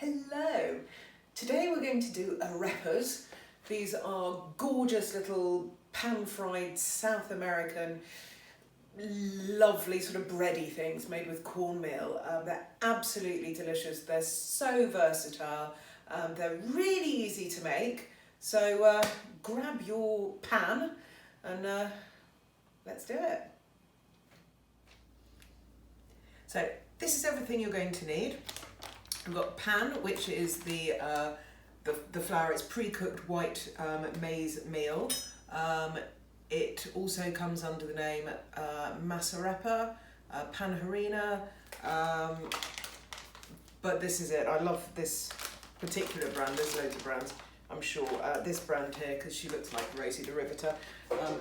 Hello! Today we're going to do arepas. These are gorgeous little pan-fried South American, lovely sort of bready things made with cornmeal. They're absolutely delicious. They're so versatile. They're really easy to make. So grab your pan and let's do it. So this is everything you're going to need. We've got a pan, which is the flour. It's pre-cooked white maize meal. It also comes under the name Arepa, pan harina, but this is it. I love this particular brand. There's loads of brands, I'm sure. This brand here, because she looks like Rosie the Riveter.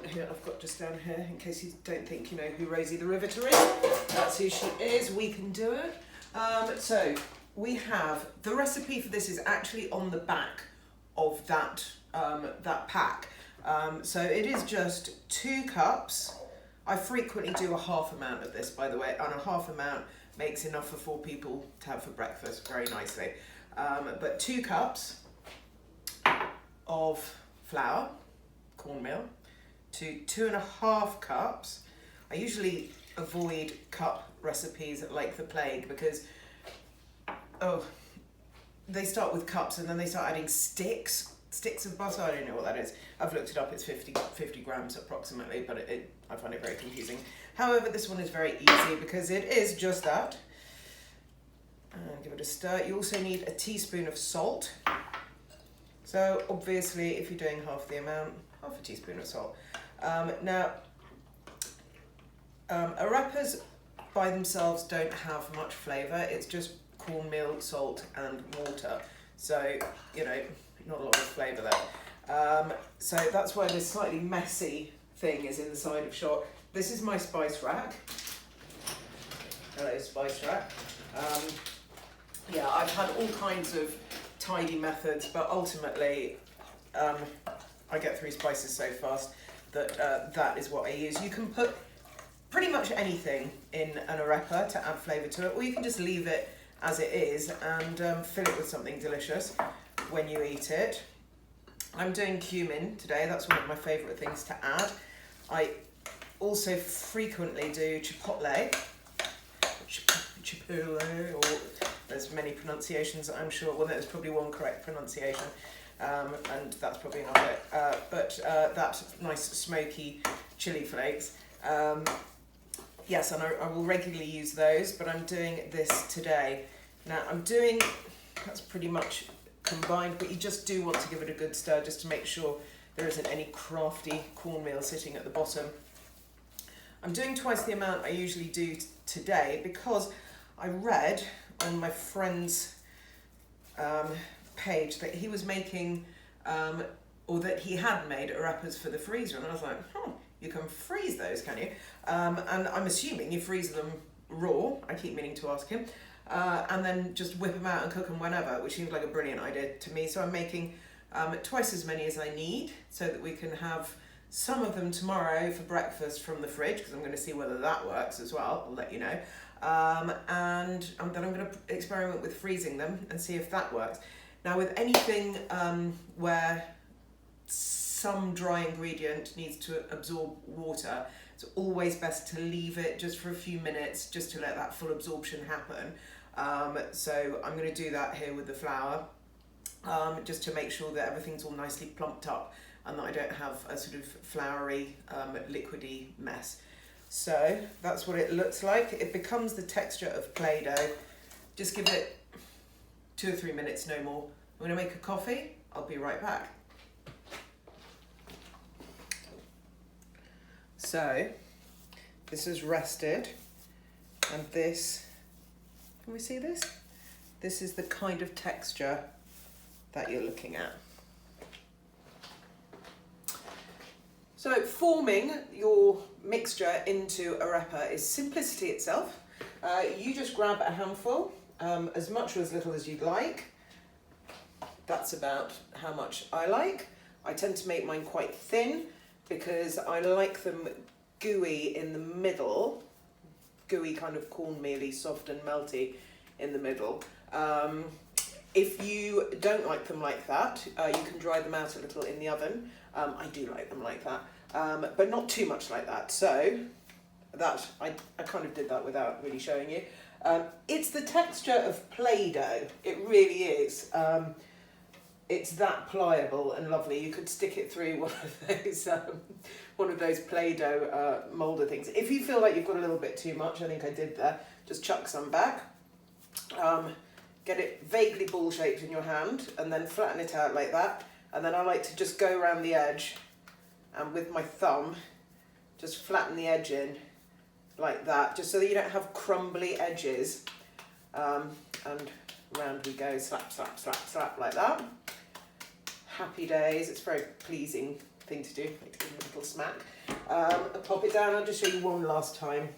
Here I've got just down here, in case you don't think you know who Rosie the Riveter is. That's who she is. We can do it. So we have, the recipe for this is actually on the back of that pack. So it is just 2 cups. I frequently do a half amount of this, by the way, and a half amount makes enough for 4 people to have for breakfast very nicely. But 2 cups of flour, cornmeal, to 2.5 cups. I usually avoid cup recipes like the plague because they start with cups and then they start adding sticks of butter. I don't know what that is. I've looked it up. It's 50 grams approximately, but I find it very confusing. However, this one is very easy because it is just that. And give it a stir. You also need a teaspoon of salt. So obviously, if you're doing half the amount, half a teaspoon of salt. Now, arepas by themselves don't have much flavour. It's just cornmeal, salt and water. So, you know, not a lot of flavour there. So that's why this slightly messy thing is in the side of shot. This is my spice rack. Hello, spice rack. Yeah, I've had all kinds of tidy methods, but ultimately I get through spices so fast that that is what I use. You can put pretty much anything in an arepa to add flavour to it, or you can just leave it as it is and fill it with something delicious when you eat it. I'm doing cumin today. That's one of my favourite things to add. I also frequently do chipotle, or there's many pronunciations I'm sure. Well, there's probably one correct pronunciation, and that's probably not it. But that's nice smoky chili flakes. Yes, and I will regularly use those, but I'm doing this today. Now that's pretty much combined, but you just do want to give it a good stir just to make sure there isn't any crafty cornmeal sitting at the bottom. I'm doing twice the amount I usually do today because I read on my friend's page that he was making, or that he had made arepas for the freezer, and I was like, you can freeze those, can you? And I'm assuming you freeze them raw. I keep meaning to ask him. And then just whip them out and cook them whenever, which seems like a brilliant idea to me. So I'm making twice as many as I need so that we can have some of them tomorrow for breakfast from the fridge, because I'm going to see whether that works as well. I'll let you know. And then I'm going to experiment with freezing them and see if that works. Now, with anything where some dry ingredient needs to absorb water, it's always best to leave it just for a few minutes just to let that full absorption happen. So I'm going to do that here with the flour, just to make sure that everything's all nicely plumped up and that I don't have a sort of floury, liquidy mess. So that's what it looks like. It becomes the texture of Play-Doh. Just give it 2 or 3 minutes, no more. I'm going to make a coffee. I'll be right back. So this is rested, and this, can we see this? This is the kind of texture that you're looking at. So forming your mixture into arepa is simplicity itself. You just grab a handful, as much or as little as you'd like. That's about how much I like. I tend to make mine quite thin because I like them gooey in the middle, gooey kind of cornmealy, soft and melty in the middle. If you don't like them like that, you can dry them out a little in the oven. I do like them like that, but not too much like that. So that I kind of did that without really showing you. It's the texture of Play-Doh. It really is. It's that pliable and lovely. You could stick it through one of those Play-Doh moulder things. If you feel like you've got a little bit too much, I think I did there, just chuck some back. Get it vaguely ball-shaped in your hand and then flatten it out like that. And then I like to just go around the edge and with my thumb, just flatten the edge in like that, just so that you don't have crumbly edges. And round we go, slap, slap, slap, slap, like that. Happy days. It's a very pleasing thing to do. I like to give it a little smack. I'll pop it down. I'll just show you one last time,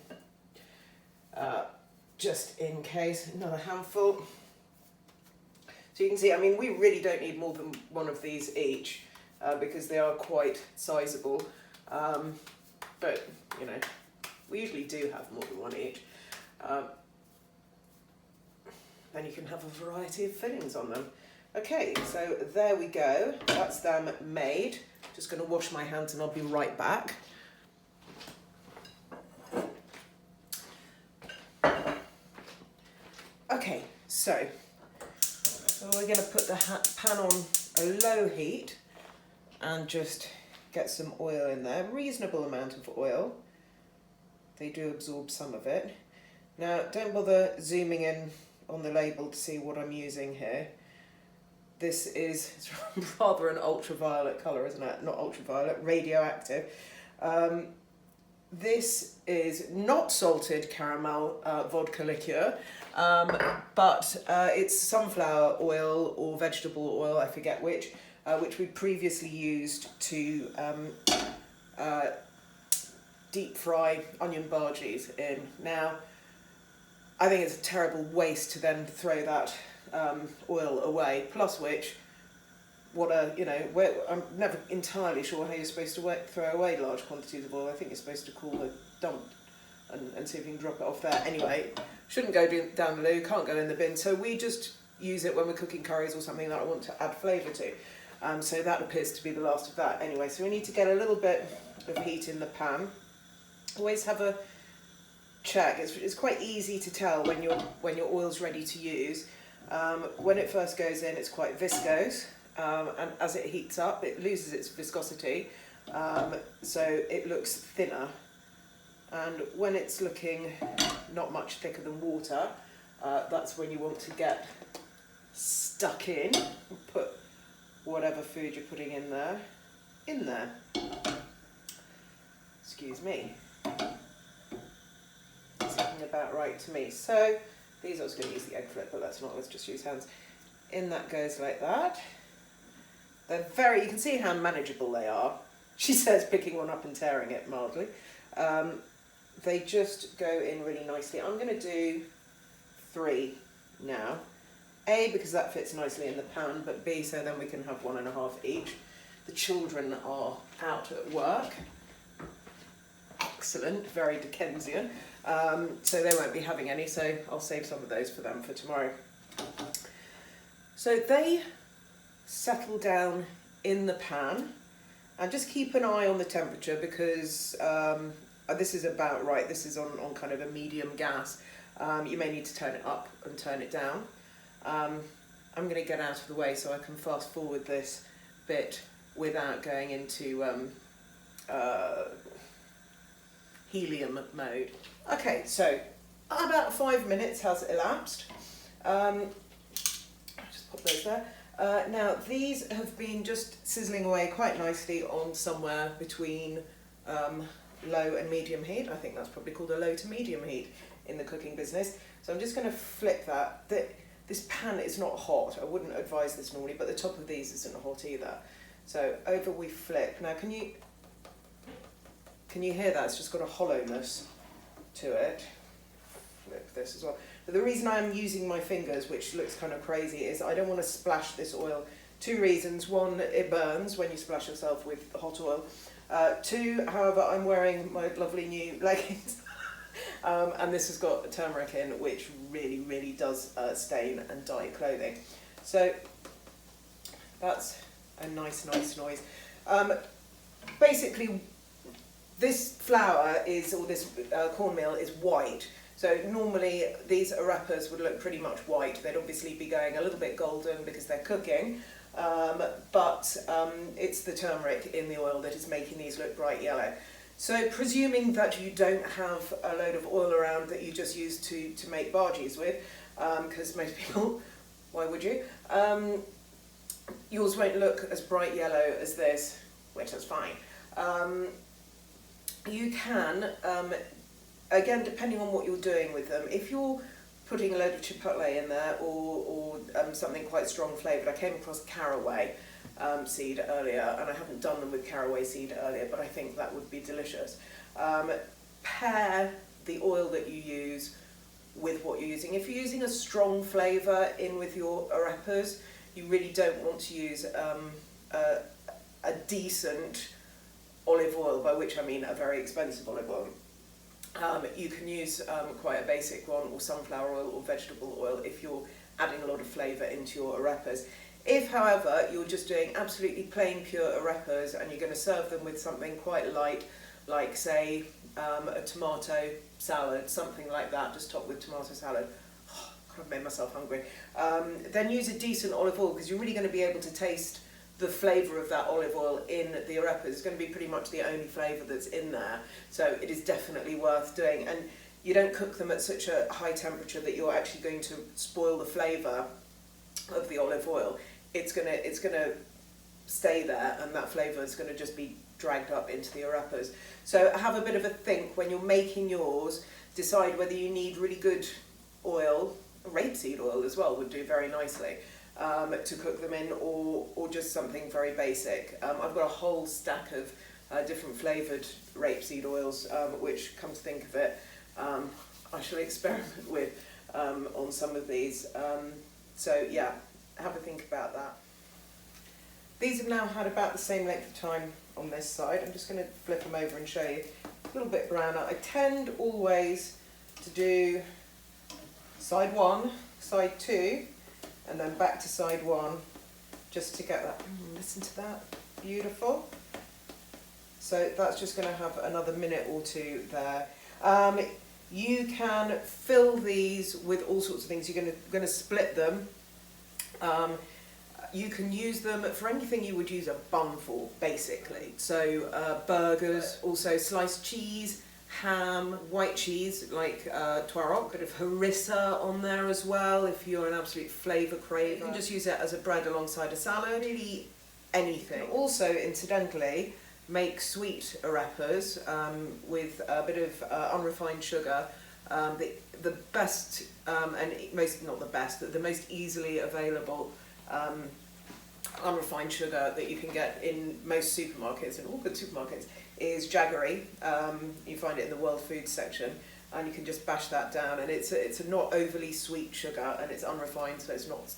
just in case. Another handful. So you can see, I mean, we really don't need more than one of these each because they are quite sizable. But, you know, we usually do have more than one each. Then you can have a variety of fillings on them. Okay, so there we go. That's them made. Just going to wash my hands and I'll be right back. Okay, so we're going to put the pan on a low heat and just get some oil in there. Reasonable amount of oil. They do absorb some of it. Now, don't bother zooming in on the label to see what I'm using here. This is it's rather an ultraviolet colour, isn't it? Not ultraviolet, radioactive. This is not salted caramel vodka liqueur, but it's sunflower oil or vegetable oil, I forget which we previously used to deep fry onion bhajis in. Now, I think it's a terrible waste to then throw that oil away, plus which, I'm never entirely sure how you're supposed to throw away large quantities of oil. I think you're supposed to call the dump and see if you can drop it off there. Anyway, shouldn't go down the loo, can't go in the bin, so we just use it when we're cooking curries or something that I want to add flavour to. So that appears to be the last of that. Anyway, so we need to get a little bit of heat in the pan. Always have a check. It's quite easy to tell when your oil's ready to use. When it first goes in, it's quite viscose, and as it heats up, it loses its viscosity, so it looks thinner. And when it's looking not much thicker than water, that's when you want to get stuck in and put whatever food you're putting in there. Excuse me. It's looking about right to me. So these, I was going to use the egg flip, but let's just use hands. In that goes like that. They're you can see how manageable they are. She says picking one up and tearing it mildly. They just go in really nicely. I'm going to do 3 now. A, because that fits nicely in the pan, but B, so then we can have 1.5 each. The children are out at work. Excellent, very Dickensian. So they won't be having any, so I'll save some of those for them for tomorrow. So they settle down in the pan, and just keep an eye on the temperature because this is about right. This is on kind of a medium gas. You may need to turn it up and turn it down. I'm going to get out of the way so I can fast forward this bit without going into helium mode. Okay, so about 5 minutes has elapsed. I'll just pop those there. Now these have been just sizzling away quite nicely on somewhere between low and medium heat. I think that's probably called a low to medium heat in the cooking business. So I'm just going to flip that. This pan is not hot. I wouldn't advise this normally, but the top of these isn't hot either. So over we flip. Now can you hear that? It's just got a hollowness to it. Flip this as well. But the reason I'm using my fingers, which looks kind of crazy, is I don't want to splash this oil. 2 reasons. 1, it burns when you splash yourself with hot oil. 2, however, I'm wearing my lovely new leggings. And this has got turmeric in, which really, really does stain and dye clothing. So that's a nice noise. Basically, this flour is, or this cornmeal is white. So normally these arepas would look pretty much white. They'd obviously be going a little bit golden because they're cooking, but it's the turmeric in the oil that is making these look bright yellow. So presuming that you don't have a load of oil around that you just use to make bhajis with, because most people, why would you? Yours won't look as bright yellow as this, which is fine. You can, again, depending on what you're doing with them, if you're putting a load of chipotle in there or something quite strong flavoured, I came across caraway seed earlier, and I haven't done them with caraway seed earlier, but I think that would be delicious. Pair the oil that you use with what you're using. If you're using a strong flavour in with your arepas, you really don't want to use a decent olive oil, by which I mean a very expensive olive oil. You can use quite a basic one, or sunflower oil or vegetable oil, if you're adding a lot of flavour into your arepas. If, however, you're just doing absolutely plain pure arepas and you're going to serve them with something quite light, like say a tomato salad, something like that, just topped with tomato salad. Oh, I've made myself hungry. Then use a decent olive oil, because you're really going to be able to taste the flavour of that olive oil in the arepas. It's going to be pretty much the only flavour that's in there, so it is definitely worth doing. And you don't cook them at such a high temperature that you're actually going to spoil the flavour of the olive oil. It's gonna stay there, and that flavour is going to just be dragged up into the arepas. So have a bit of a think when you're making yours. Decide whether you need really good oil. Rapeseed oil as well would do very nicely to cook them in, or just something very basic. I've got a whole stack of different flavoured rapeseed oils, which, come to think of it, I shall experiment with on some of these. So yeah, have a think about that. These have now had about the same length of time on this side. I'm just going to flip them over and show you. A little bit browner. I tend always to do side one, side two, and then back to side one, just to get that. Listen to that, beautiful. So that's just going to have another minute or two there. You can fill these with all sorts of things. You're going to split them. You can use them for anything you would use a bun for, basically. So burgers, also sliced cheese, ham, white cheese like twaròg, bit of harissa on there as well if you're an absolute flavour craver. You can just use it as a bread alongside a salad, really anything. Also, incidentally, make sweet arepas with a bit of unrefined sugar. The best, and most, not the best, but the most easily available unrefined sugar that you can get in most supermarkets, and all good supermarkets, is jaggery. You find it in the World Foods section, and you can just bash that down, and it's a not overly sweet sugar, and it's unrefined, so it's not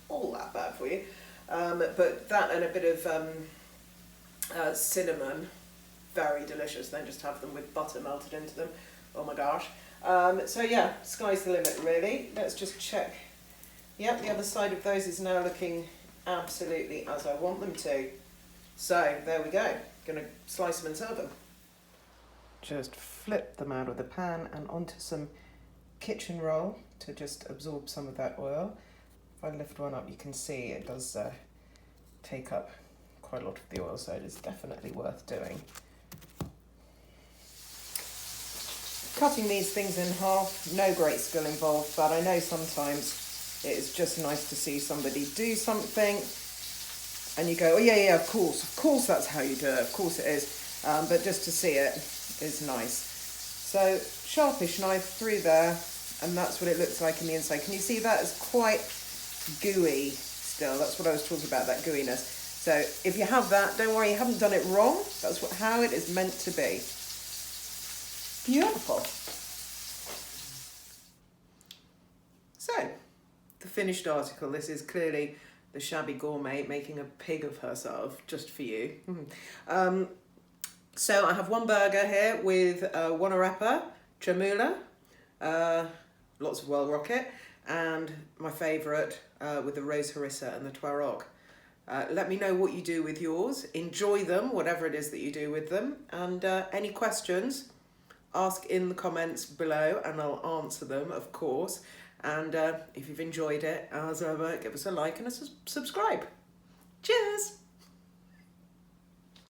all that bad for you. But that and a bit of cinnamon, very delicious. Then just have them with butter melted into them. Oh my gosh. So yeah, sky's the limit really. Let's just check. Yep, the other side of those is now looking absolutely as I want them to. So there we go. Gonna slice them and serve them. Just flip them out of the pan and onto some kitchen roll to just absorb some of that oil. If I lift one up, you can see it does take up quite a lot of the oil, so it is definitely worth doing. Cutting these things in half, no great skill involved, but I know sometimes it is just nice to see somebody do something and you go, oh yeah, of course that's how you do it, of course it is, but just to see it is nice. So sharpish knife through there, and that's what it looks like in the inside. Can you see that? It's quite gooey still. That's what I was talking about, that gooiness. So if you have that, don't worry, you haven't done it wrong. That's how it is meant to be. Beautiful. So, the finished article. This is clearly the shabby gourmet making a pig of herself, just for you. So I have one burger here with one arepa, chamula, lots of wild rocket, and my favourite with the rose harissa and the twaròg. Let me know what you do with yours. Enjoy them, whatever it is that you do with them. And any questions, ask in the comments below and I'll answer them, of course. And if you've enjoyed it, as ever, give us a like and a subscribe. Cheers!